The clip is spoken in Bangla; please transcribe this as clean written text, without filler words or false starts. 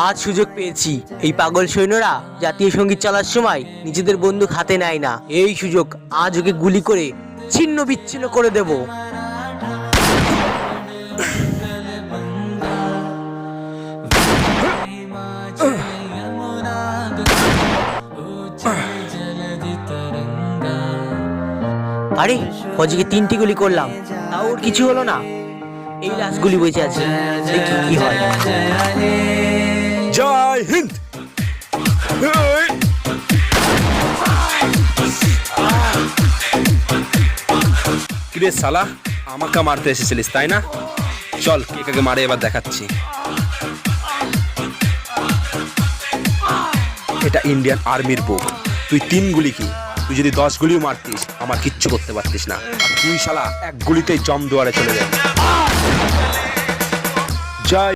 আজ সুযোগ পেয়েছি। এই পাগল সৈন্যরা জাতীয় সঙ্গীত চলার সময় নিজেদের বন্দুক হাতে নেয় না। এই সুযোগ, আজ ওকে গুলি করে ছিন্ন বিচ্ছিন্ন করে দেব। আরে ফজিকে 3টি গুলি করলাম, তাও ওর কিছু হলো না। এই লাস্ট গুলি বেঁচে আছে, দেখি কি হয়। জয় হিন্দ। কিরে সালা, আমাকে মারতে এসেছিলিস তাই না? চল কে কাকে মারে এবার দেখাচ্ছি। এটা ইন্ডিয়ান আর্মির বুক। তুই 3 গুলি কি, তুই যদি 10 গুলিও মারতিস আমার কিচ্ছু করতে পারতিস না। আর তুই শালা 1 গুলিতেই জম দুয়ারে চলে যাবে।